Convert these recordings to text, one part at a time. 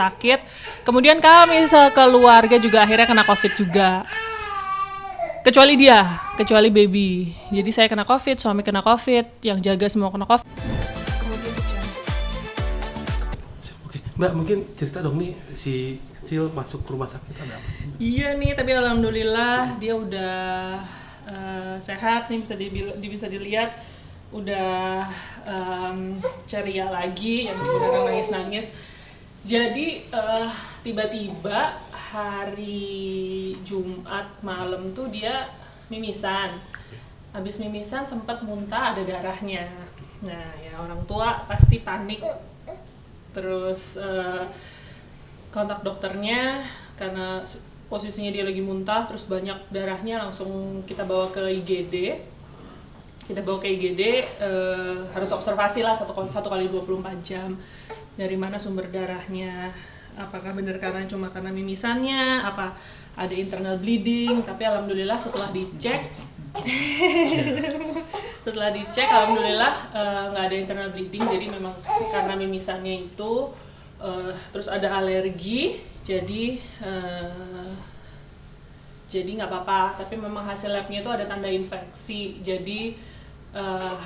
sakit. Kemudian kami sekeluarga juga akhirnya kena COVID juga. Kecuali baby. Jadi saya kena COVID, suami kena COVID, yang jaga semua kena COVID. Oke, Mbak mungkin cerita dong nih si kecil masuk rumah sakit ada apa sih? Iya nih, tapi alhamdulillah dia udah sehat nih, bisa dilihat udah ceria lagi, yang sebenarnya nangis-nangis. Jadi tiba-tiba hari Jumat malam tuh dia mimisan. Habis mimisan sempat muntah, ada darahnya. Nah, ya orang tua pasti panik. Terus kontak dokternya karena posisinya dia lagi muntah, terus banyak darahnya, langsung kita bawa ke IGD. Harus observasi lah 1 kali 24 jam. Dari mana sumber darahnya? Apakah benar karena mimisannya? Apa ada internal bleeding? Tapi alhamdulillah setelah dicek alhamdulillah nggak ada internal bleeding. Jadi memang karena mimisannya itu terus ada alergi, jadi nggak apa-apa. Tapi memang hasil labnya itu ada tanda infeksi. Jadi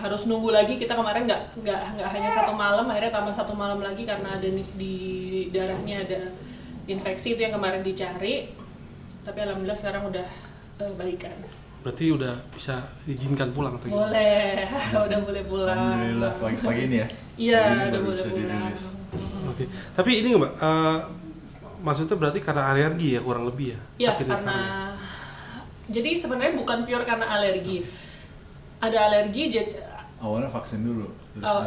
harus nunggu lagi. Kita kemarin nggak hanya 1 malam, akhirnya tambah 1 malam lagi karena ada di darahnya ada infeksi. Itu yang kemarin dicari, tapi alhamdulillah sekarang udah baikan. Berarti udah bisa diizinkan pulang atau gimana? Boleh. Udah boleh pulang. Alhamdulillah pagi ini ya. Iya, udah baru boleh bisa pulang. dirilis. Oke. Tapi ini nggak Mbak, maksudnya berarti karena alergi ya kurang lebih ya? Iya, Sakitnya karena jadi sebenarnya bukan pure karena alergi. Ada alergi, jadi Awalnya vaksin dulu.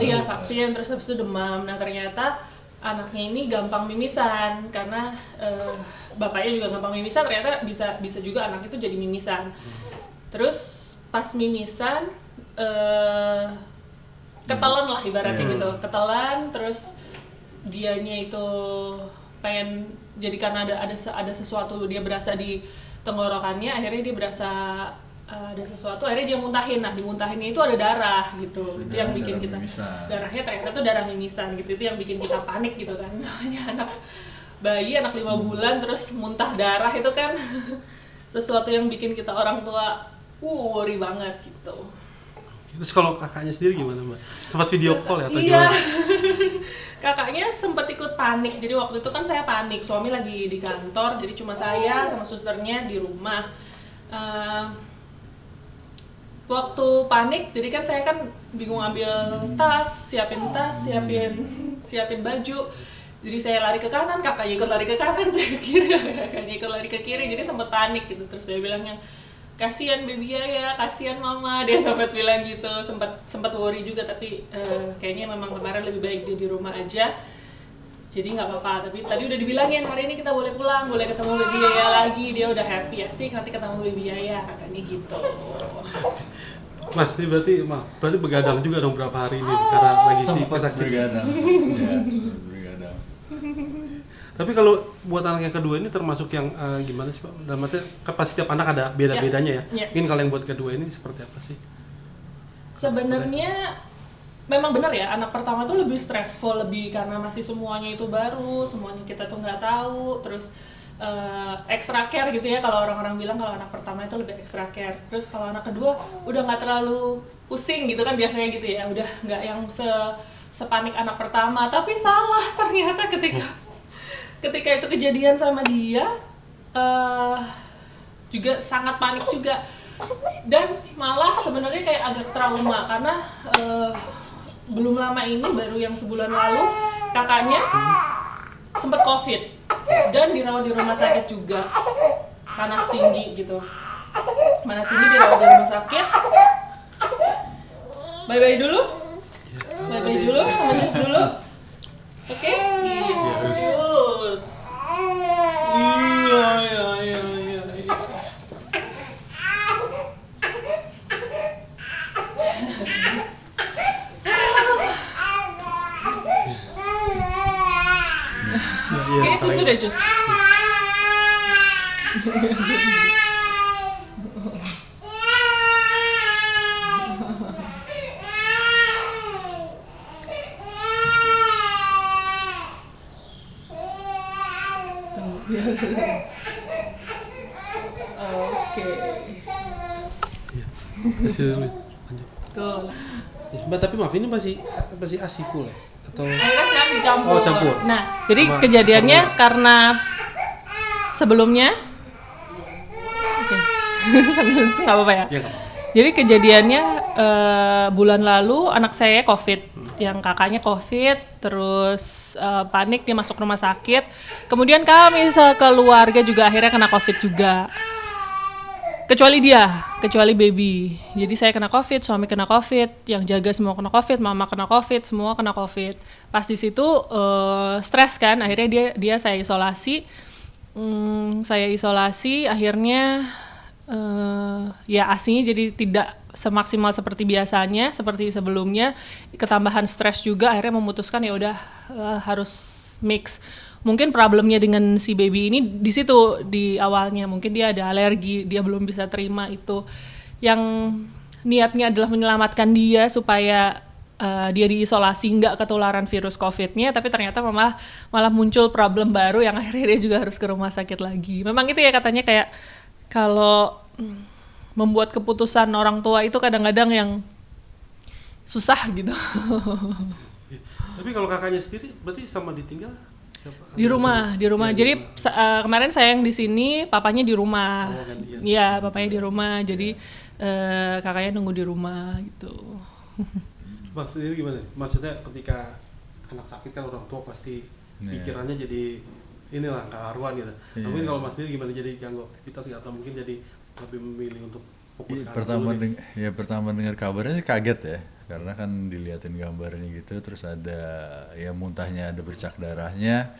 iya vaksin, terus habis itu demam. Nah ternyata anaknya ini gampang mimisan karena bapaknya juga gampang mimisan. Ternyata bisa juga anak itu jadi mimisan. Terus pas mimisan ketelan lah ibaratnya gitu, ketelan. Terus dianya itu pengen, jadi karena ada sesuatu dia berasa di tenggorokannya, akhirnya dia berasa ada sesuatu, akhirnya dia muntahin. Nah, dimuntahinnya itu ada darah gitu. Itu yang bikin kita mimisan. darahnya ternyata tuh darah mimisan gitu. Itu yang bikin kita panik gitu kan. Namanya anak bayi, anak 5 bulan terus muntah darah, itu kan sesuatu yang bikin kita orang tua worry banget gitu. Terus kalau kakaknya sendiri gimana Mbak? Sempat video call ya atau Iya. gimana? Kakaknya sempat ikut panik. Jadi waktu itu kan saya panik, suami lagi di kantor, jadi cuma saya sama susternya di rumah. Waktu panik, jadi kan saya kan bingung ambil tas, siapin baju. Jadi saya lari ke kanan, kakaknya ikut lari ke kanan, saya ke kiri, kakaknya ikut lari ke kiri. Jadi sempat panik gitu. Terus dia bilangnya, kasihan baby ya, kasihan mama. Dia sempat bilang gitu, sempat worry juga. Tapi kayaknya memang kemarin lebih baik dia di rumah aja. Jadi nggak apa-apa. Tapi tadi udah dibilangin hari ini kita boleh pulang, boleh ketemu baby Yaya lagi. Dia udah happy, asik nanti ketemu baby Yaya, katanya gitu. Mas, ini berarti begadang juga dong berapa hari ini karena lagi Sempat begadang. Ya, begadang. Tapi kalau buat anak yang kedua ini termasuk yang gimana sih Pak? Dalam arti pas setiap anak ada beda-bedanya ya. Ya. Mungkin kalau yang buat kedua ini seperti apa sih? Sebenarnya memang benar ya, anak pertama tuh lebih stressful, lebih karena masih semuanya itu baru, semuanya kita tuh nggak tahu. Terus extra care gitu ya, kalau orang-orang bilang kalau anak pertama itu lebih extra care. Terus kalau anak kedua udah nggak terlalu pusing gitu kan biasanya gitu ya, udah nggak yang sepanik anak pertama. Tapi salah ternyata ketika itu kejadian sama dia, juga sangat panik juga, dan malah sebenarnya kayak agak trauma karena belum lama ini, baru yang sebulan lalu kakaknya sempat COVID dan dirawat di rumah sakit juga, panas tinggi gitu. Panas tinggi, dirawat di rumah sakit. Bye-bye dulu. Bye-bye dulu, sama jus dulu. Oke? Jus. Iya. Kayaknya susu deh, Jus. Oke. Lanjut. Tuh. Ya, Mbak, tapi maaf ini masih ASI full ya? Atau Akhirnya sekarang dicampur. Oh, campur. Nah, jadi Sama kejadiannya formula. karena sebelumnya sambil nggak apa-apa ya. ya nggak apa-apa. Jadi kejadiannya bulan lalu anak saya COVID, yang kakaknya COVID, terus panik dia masuk rumah sakit. Kemudian kami sekeluarga juga akhirnya kena COVID juga. Kecuali baby. Jadi saya kena COVID, suami kena COVID, yang jaga semua kena COVID, mama kena COVID, semua kena COVID. Pas di situ stres kan, akhirnya dia saya isolasi. Saya isolasi, akhirnya ya ASI-nya jadi tidak semaksimal seperti biasanya, seperti sebelumnya. Ketambahan stres juga, akhirnya memutuskan ya udah harus mix. Mungkin problemnya dengan si baby ini di situ di awalnya, mungkin dia ada alergi, dia belum bisa terima itu. Yang niatnya adalah menyelamatkan dia supaya dia diisolasi, nggak ketularan virus COVID-nya, tapi ternyata malah muncul problem baru yang akhirnya dia juga harus ke rumah sakit lagi. Memang itu ya katanya kayak kalau membuat keputusan orang tua itu kadang-kadang yang susah gitu. Tapi kalau kakaknya sendiri berarti sama ditinggal siapa? Di rumah. Ya, Jadi di rumah. kemarin saya yang di sini, papanya di rumah. Oh, gantian. Iya, papanya di rumah. Jadi kakaknya nunggu di rumah gitu. Bang sendiri gimana? Maksudnya ketika anak sakit kan orang tua pasti pikirannya jadi inilah nggak karuan gitu. Mungkin kalau Mas sendiri gimana, jadi ganggu aktivitas nggak, atau mungkin jadi lebih memilih untuk fokus ke anak dulu nih? Pertama dengar kabarnya sih kaget ya, karena kan diliatin gambarnya gitu, terus ada ya muntahnya, ada bercak darahnya,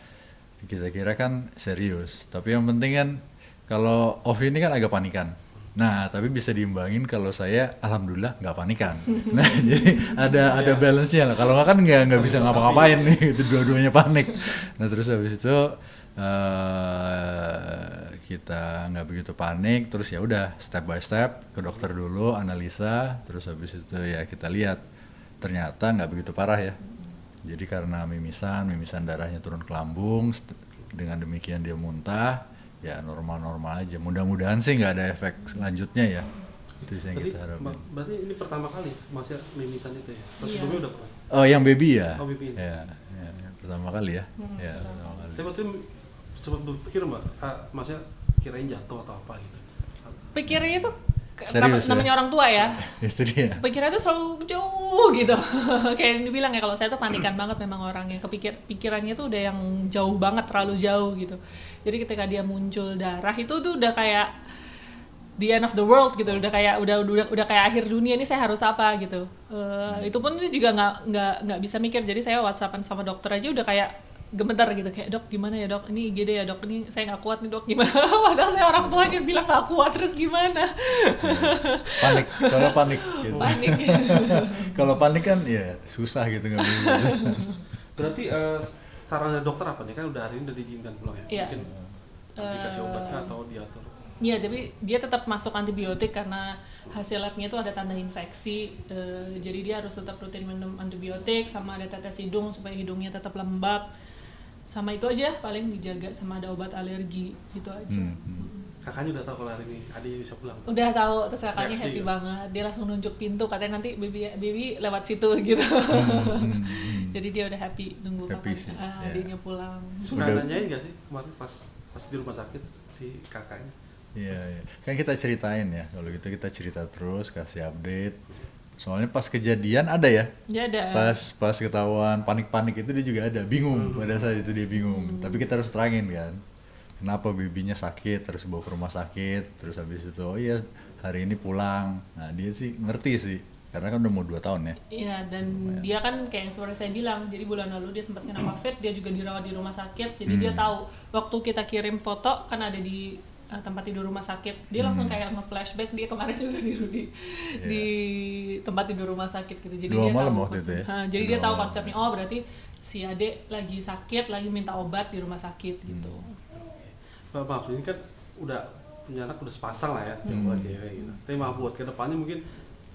kita kira kan serius. Tapi yang penting kan kalau Ovi ini kan agak panikan. Nah, tapi bisa diimbangin kalau saya alhamdulillah nggak panikan. Nah, jadi ada balance-nya lah. Kalau nggak kan nggak bisa ngapa-ngapain nih, itu dua-duanya panik. Nah, terus habis itu kita nggak begitu panik, terus ya udah step by step ke dokter dulu, analisa, terus habis itu ya kita lihat ternyata nggak begitu parah ya. Jadi karena mimisan darahnya turun ke lambung, dengan demikian dia muntah. Ya normal-normal aja, mudah-mudahan sih nggak ada efek selanjutnya ya, itu sih yang kita harapin. Berarti ini pertama kali masih mimisan itu ya? Pas Iya. sebelumnya udah pernah? Oh yang baby ya? Oh, baby. Ya, pertama kali ya? Ya pertama kali. Tapi waktu itu sempat berpikir Mbak, maksudnya kirain jatuh atau apa gitu? Pikirnya tuh Serius, namanya ya? orang tua ya. Itu dia. Pikirannya tuh selalu jauh gitu. Kayak yang dibilang ya, kalau saya tuh panikan banget memang orangnya. Pikirannya tuh udah yang jauh banget, terlalu jauh gitu. Jadi ketika dia muncul darah itu tuh udah kayak the end of the world gitu, udah kayak akhir dunia, ini saya harus apa gitu. Itu pun juga nggak bisa mikir. Jadi saya WhatsAppan sama dokter aja udah kayak gemetar gitu, kayak dok gimana ya dok, ini IGD ya dok, ini saya nggak kuat nih dok, gimana. Padahal saya orang tua dia bilang nggak kuat, terus gimana. Panik, soalnya panik gitu. Panik. Kalau panik kan ya susah gitu nggak bisa. Berarti saran dari dokter apa nih, kan udah hari ini udah diizinkan pulang ya? Iya. Mungkin dikasih obatnya atau diatur? Iya, tapi dia tetap masuk antibiotik karena hasil labnya itu ada tanda infeksi. Jadi dia harus tetap rutin minum antibiotik, sama ada tetes hidung supaya hidungnya tetap lembab. Sama itu aja, paling dijaga, sama ada obat alergi, gitu aja. Kakaknya udah tahu kalau hari ini adiknya bisa pulang? Udah tahu, terus kakaknya Seleksi, happy ya? banget. Dia langsung nunjuk pintu, katanya nanti baby lewat situ gitu. Jadi dia udah happy nunggu Happy kapan sih, ya. adiknya pulang. Suka Udah. nanyain nggak sih kemarin pas di rumah sakit si kakaknya? Iya. Kan kita ceritain ya, kalau gitu kita cerita terus, kasih update. Soalnya pas kejadian ada ya, Dia ada. pas ketahuan panik-panik itu dia juga ada, bingung pada saat itu dia bingung. Tapi kita harus terangin kan, kenapa babynya sakit, terus bawa ke rumah sakit, terus habis itu oh iya hari ini pulang. Nah dia sih ngerti sih, karena kan udah mau 2 tahun ya. Iya, dan dia kan kayak yang seperti saya bilang, jadi bulan lalu dia sempat kena COVID, dia juga dirawat di rumah sakit, jadi dia tahu waktu kita kirim foto kan ada di tempat tidur rumah sakit, dia langsung kayak nge-flashback dia kemarin juga di tempat tidur rumah sakit gitu. Jadi 2 dia malam tahu waktu itu ya? jadi dia 2 tahu malam. konsepnya, oh berarti si adek lagi sakit, lagi minta obat di rumah sakit gitu. Maaf, ini kan udah punya anak, udah sepasang lah ya, cowok cewek gitu. Tapi maaf buat kedepannya mungkin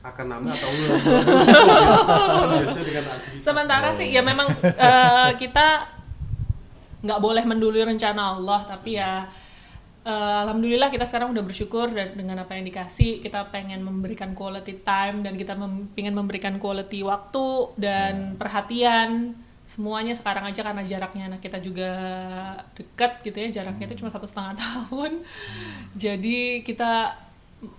akan nambah atau enggak? Biasanya dengan aktivitas. Sementara sih ya memang kita nggak boleh mendului rencana Allah, tapi ya alhamdulillah kita sekarang udah bersyukur dan dengan apa yang dikasih, kita pengen memberikan quality time dan kita pengen memberikan quality waktu dan perhatian semuanya sekarang aja, karena jaraknya anak kita juga dekat gitu ya, jaraknya itu cuma 1,5 tahun. Jadi kita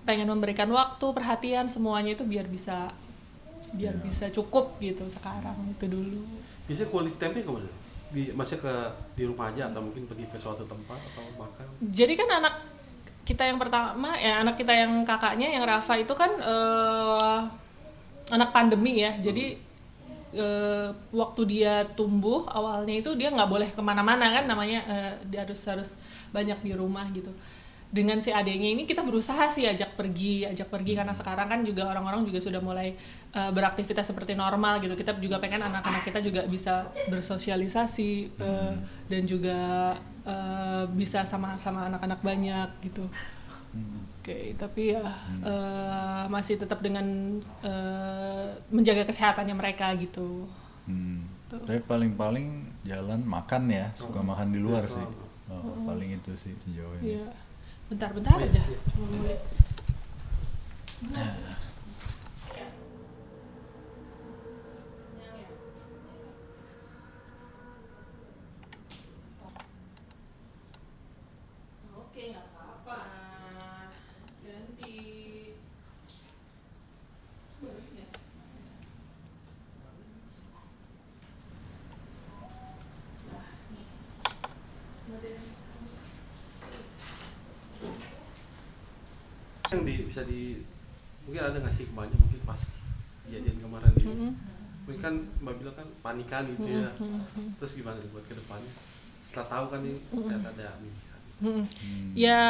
pengen memberikan waktu, perhatian, semuanya itu biar bisa cukup gitu sekarang, itu dulu. Biasanya quality time-nya kemana? Maksudnya di rumah aja atau mungkin pergi ke suatu tempat atau makan? Jadi kan anak kita yang pertama, ya anak kita yang kakaknya, yang Rafa itu kan anak pandemi ya, jadi waktu dia tumbuh awalnya itu dia nggak boleh kemana-mana kan, namanya dia harus banyak di rumah gitu. Dengan si adeknya ini kita berusaha sih ajak pergi karena sekarang kan juga orang-orang juga sudah mulai beraktivitas seperti normal gitu. Kita juga pengen anak-anak kita juga bisa bersosialisasi dan juga bisa sama anak-anak banyak gitu. Oke, tapi ya masih tetap dengan menjaga kesehatannya mereka gitu. Tapi paling jalan makan ya, suka makan di luar sih. Paling itu sih sejauh ini. Iya. Bentar aja. Cuma boleh. Oke, nggak apa-apa. Ganti. Yang mungkin ada nggak sih kemarin, mungkin pas kejadian kemarin mungkin kan Mbak bilang kan panikan gitu ya, terus gimana buat ke depannya setelah tahu kan ini ternyata ada mimisan? Ya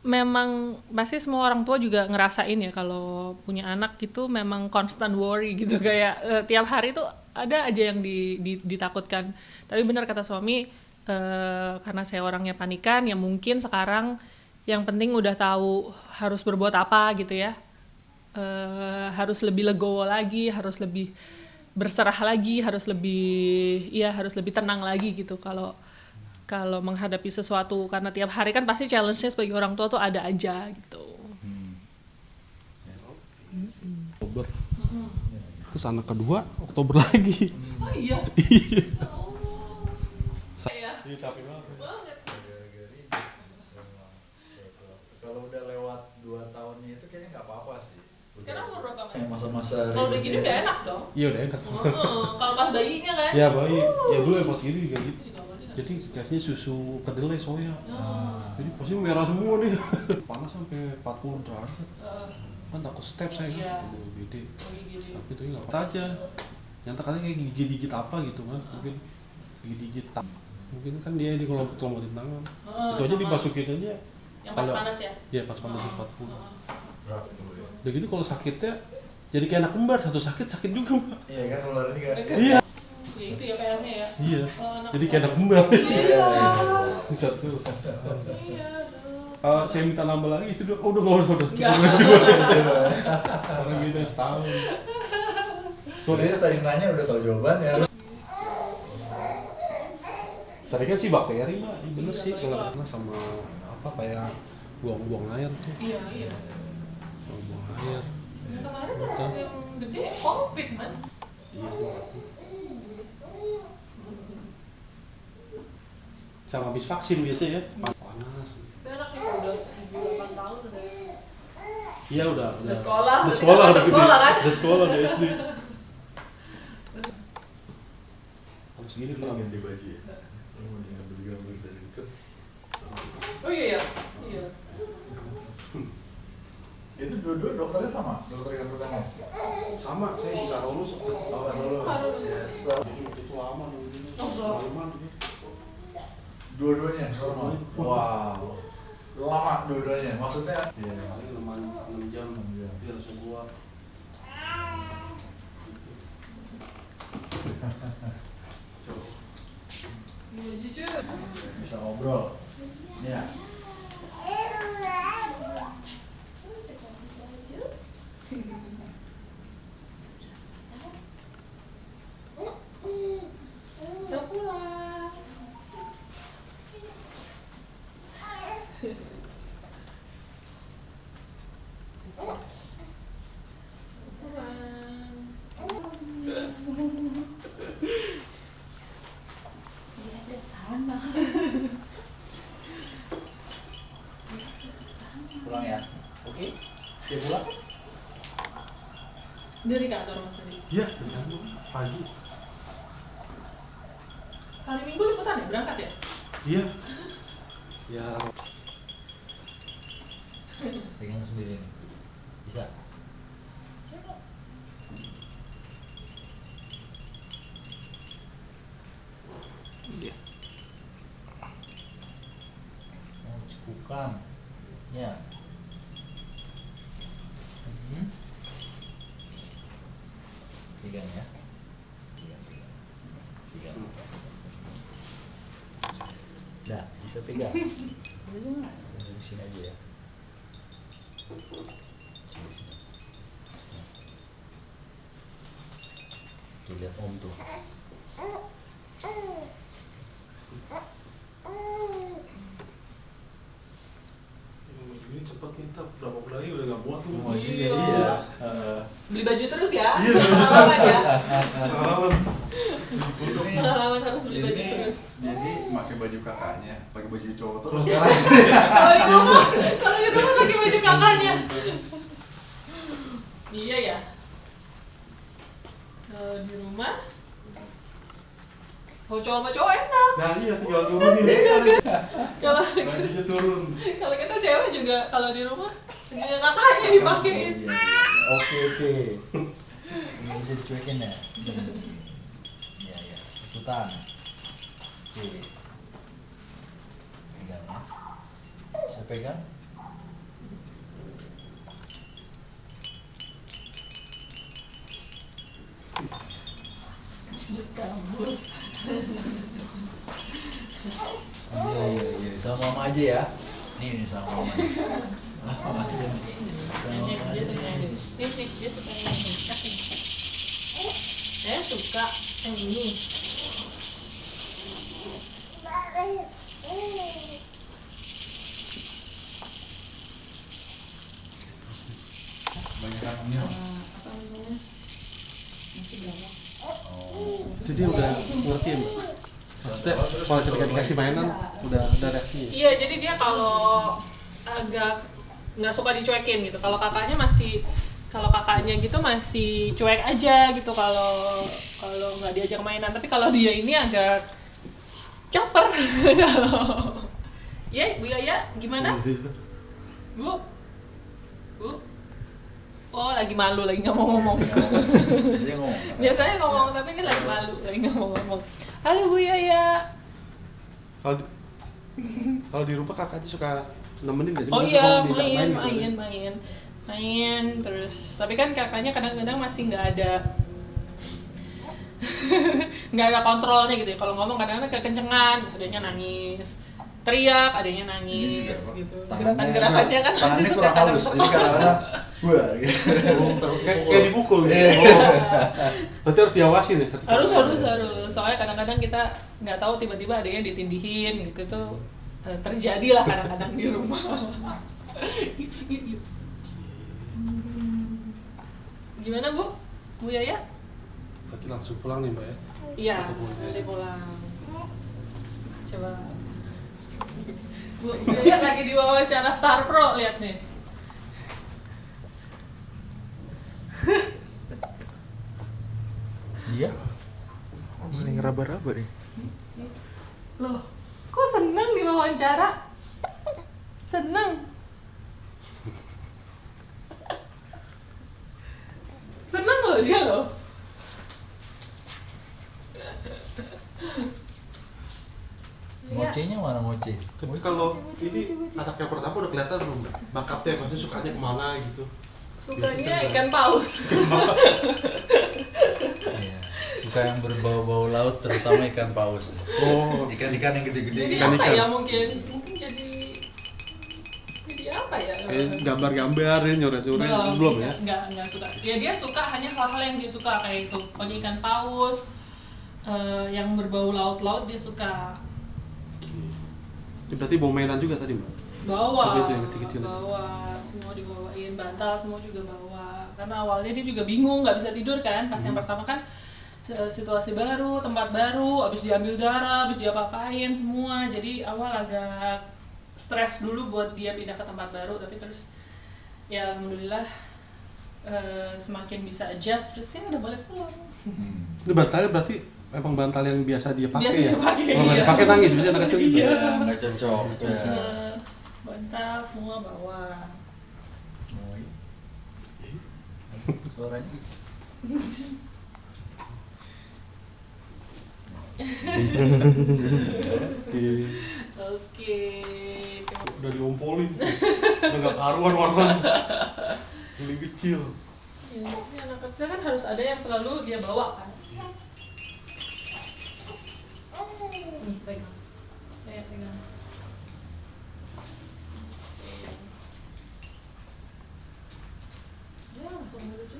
memang pasti semua orang tua juga ngerasain ya kalau punya anak gitu, memang constant worry gitu, kayak tiap hari tuh ada aja yang ditakutkan. Tapi benar kata suami, karena saya orangnya panikan ya, mungkin sekarang yang penting udah tahu harus berbuat apa gitu ya, harus lebih legowo lagi, harus lebih berserah lagi, harus lebih tenang lagi gitu kalau menghadapi sesuatu, karena tiap hari kan pasti challenge-nya sebagai orang tua tuh ada aja gitu. Oktober, terus anak kedua Oktober lagi. Oh iya. Iya, capek banget. Kalau udah lewat 2 tahunnya itu kayaknya nggak apa-apa sih. Sekarang umur berapa, Mas? Masa-masa Kalau udah gini udah enak dong. Iya udah enak. Kalau pas bayinya kan? Ya bayi, ya dulu ya pas gini juga gitu. Jadi kasihnya susu kedelai soya. Jadi pasti merah semua nih. Panas sampai 40 derajat. Kan takut step saya. Iya. Gede. Tapi itu nggak apa aja. Yang katanya kayak gigit-gigit apa gitu kan? Mungkin gigit-gigit mungkin kan dia di kelompok-kelompokin tangan. Itu aja dimasukin aja. Yang pas panas ya? Iya pas panas 40. Udah gitu kalau sakitnya jadi kayak anak kembar, satu sakit juga Mbak. Iya kan keluar ini kan. Iya. Ya itu ya PR-nya ya. Iya. Jadi kayak anak kembar. Iya. Bisa terus. Iya. Saya minta nambah lagi istri udah nggak usah udah Nggak. cukup orang gitu setahun. Soalnya tadi nanya udah tahu jawabannya. Sering kan sih bakteri Mbak, bener sih kalau pernah sama apa kayak buang air tuh. Iya. Buang air. Yang kemarin orang yang gede COVID, Mas. Iya sih. Sama habis vaksin biasanya ya, panas. Anak juga udah 7-8 tahun udah. Iya udah sekolah. Udah sekolah Udah sekolah kan? Udah sekolah udah SD. Kalau segini kalau ganti baju ya. Mau ngambil gambar dari dekat. Oh iya. Iya. Itu dua-dua dokternya sama, dokter yang pertama. sama saya juga lulus. Yes. Jadi waktu itu lama nungguin. Lama gitu. Dua-duanya normal. Wow. Lama dua-duanya. Maksudnya? Iya, paling 6 jam dia langsung keluar. Bisa ngobrol. Iya. Udah pulang. Pagi. Hari Minggu liputan ya? Berangkat ya? Iya. Ya. Pegang sendiri nih. Bisa. Iya. Oh, cekukan. Ya. Pegang ya. Pegang. Dah, bisa pegang. Di sini aja ya. Tuh lihat Om tuh. Ini cepet nih, berapa bulan lagi udah nggak muat tuh. Oh iya. Beli baju terus ya? Iya. Pengalaman ya? Pengalaman. Pengalaman harus beli baju terus. Jadi pakai baju kakaknya, pakai baju cowok terus. Kalau di rumah pakai baju kakaknya. Iya ya. Kalau di rumah, kalau cowok sama cowok enak. Nah iya, tinggal turun nih. Kalau Bajunya turun. kalau kita cewek juga kalau di rumah, bajunya kakaknya dipakein. Oke. Ini bisa dicuekin ya. Iya. Ikutan. Oke. Pegang ya. Bisa pegang? Terus kabur. Iya. Sama mama aja ya. Nih sama mama. Dia suka yang ini. Dia suka yang ini. Kasih. Saya suka yang ini. Banyak yang minum. Apa namanya? Masih berapa? Jadi udah ngerti ya, Mbak? Maksudnya kalau ketika dikasih mainan udah ada reaksinya. Iya, jadi dia kalau agak nggak suka dicuekin gitu. Kalau kakaknya gitu masih cuek aja gitu kalau nggak diajak mainan. Tapi kalau dia ini agak caper. Kalau ya Bu Yaya gimana? Bu? Oh lagi malu, lagi nggak mau ngomong. Biasanya ngomong. Biasanya ngomong tapi ini lagi malu, lagi nggak mau ngomong. Halo Bu Yaya. Kalau di rumah kakaknya suka nemenin nggak sih? Oh Maksudnya iya, kalau diajak main terus. Tapi kan kakaknya kadang-kadang masih nggak ada nggak ada kontrolnya gitu ya. Kalau ngomong kadang-kadang kekencengan, adanya nangis, teriak, adanya nangis gitu. Gerakan-gerakannya kan masih tangannya suka kurang halus. Jadi kadang-kadang wah gitu. Kayak dipukul gitu. Oh. Berarti harus diawasin ya? ketika harus main. soalnya kadang-kadang kita nggak tahu tiba-tiba ada yang ditindihin gitu tuh terjadi lah kadang-kadang di rumah. Gimana Bu Yaya? Berarti langsung pulang nih Mbak ya? Iya, Ketemu aja. nanti pulang. Coba Bu Yaya lagi di wawancara Star Pro, lihat nih. Iya. Ini ngeraba-raba nih. Loh, kok seneng diwawancara? Seneng? Seneng loh dia loh. Mocenya mana moce? Tapi kalau ini anak yang pertama udah kelihatan belum Mbak? Bakatnya, maksudnya sukanya kemana gitu? Sukanya ikan paus. Iya. Suka yang berbau-bau laut, terutama ikan paus. Oh, Ikan-ikan yang gede-gede. Jadi Ikan-ikan. apa ya mungkin jadi apa ya? kayak gambar-gambar ya, nyoret-nyoret belum ya? Enggak suka. Ya dia suka hanya hal-hal yang dia suka kayak itu. Pokoknya ikan paus, yang berbau laut-laut dia suka. Ya, berarti bawa mainan juga tadi Mbak? Bawa, Seperti itu yang kecil-kecil itu. bawa, semua dibawain, bantal semua juga bawa. Karena awalnya dia juga bingung, nggak bisa tidur kan. Pas yang pertama kan situasi baru, tempat baru, habis diambil darah, habis diapa-apain semua. Jadi awal agak stres dulu buat dia pindah ke tempat baru, tapi terus ya alhamdulillah semakin bisa adjust, terus ya udah boleh pulang. Ini bantalnya berarti emang bantal yang biasa dia pakai Biasa ya? dia pakai, Kalau nggak iya. dipakai nangis, biasanya anak kecil gitu. Iya. Nggak cocok. Ya. Bantal semua bawa. Oh, iya. Suaranya gitu. Oke. Oke. Udah diompolin. Udah nggak karuan warna. Lebih kecil. Ya, ini anak kecil kan harus ada yang selalu dia bawa kan. Nih, pegang. Pegang. Ya, langsung lucu.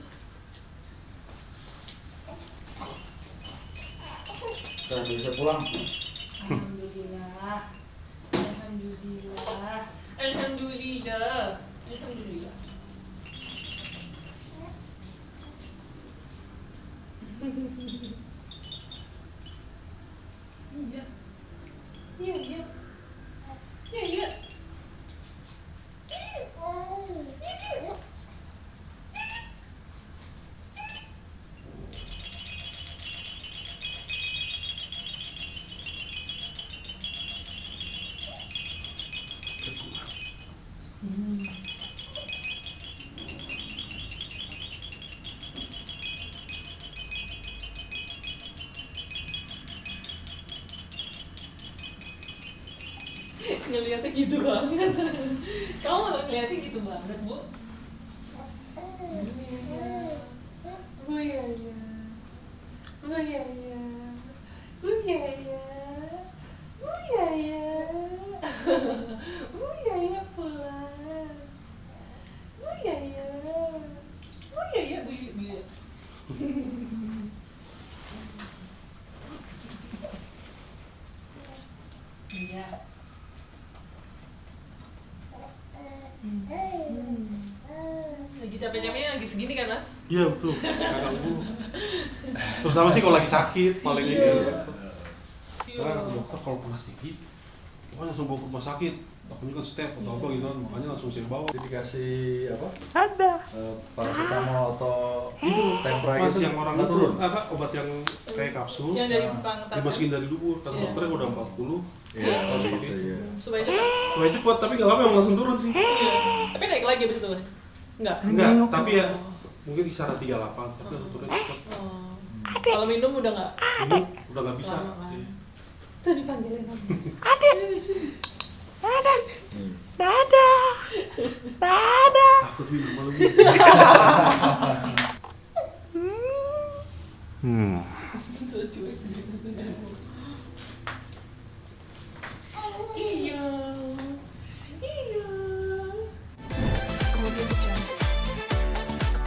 Kita bisa pulang. Alhamdulillah. Alhamdulillah. Alhamdulillah. Alhamdulillah. Iya. Iya, iya. Iya, iya. Ngeliatnya gitu banget. Kamu malah ngeliatnya gitu banget, Bu. Bu ya ya. Bu ya ya. Bu ya ya. Bu ya ya. Bu ya ya pulang. Bu ya ya. Bu ya ya, Bu ya, Bu ya. Iya. Lagi capek-capeknya lagi segini kan, Mas? Iya betul. Kakak gua. Terutama sih kalau lagi sakit, paling ini. Karena kata dokter kalau pernah tinggi, pokoknya langsung bawa ke rumah sakit. Takutnya kan step atau apa gitu kan, makanya langsung saya bawa. Jadi dikasih apa? Ada. Paracetamol atau Itu tempra pas gitu yang orang nggak itu turun. apa obat yang kayak kapsul Yang dari pangkatan. dimasukin dari dubur, kata Iya. dokternya udah 40. Iya, Harus gitu pakai itu. ya. Supaya cepat. Supaya cepat, tapi nggak lama emang langsung turun sih. Tapi naik lagi abis itu. Enggak. Enggak, tapi ya mungkin kisaran 38, tapi langsung turun cepat. Oh. Kalau minum udah enggak? Ini udah nggak bisa. Lama kan? Iya. Tuh dipanggilin kamu. Ada. Ada. Ada. Takut minum malu. Hmm. So cuek.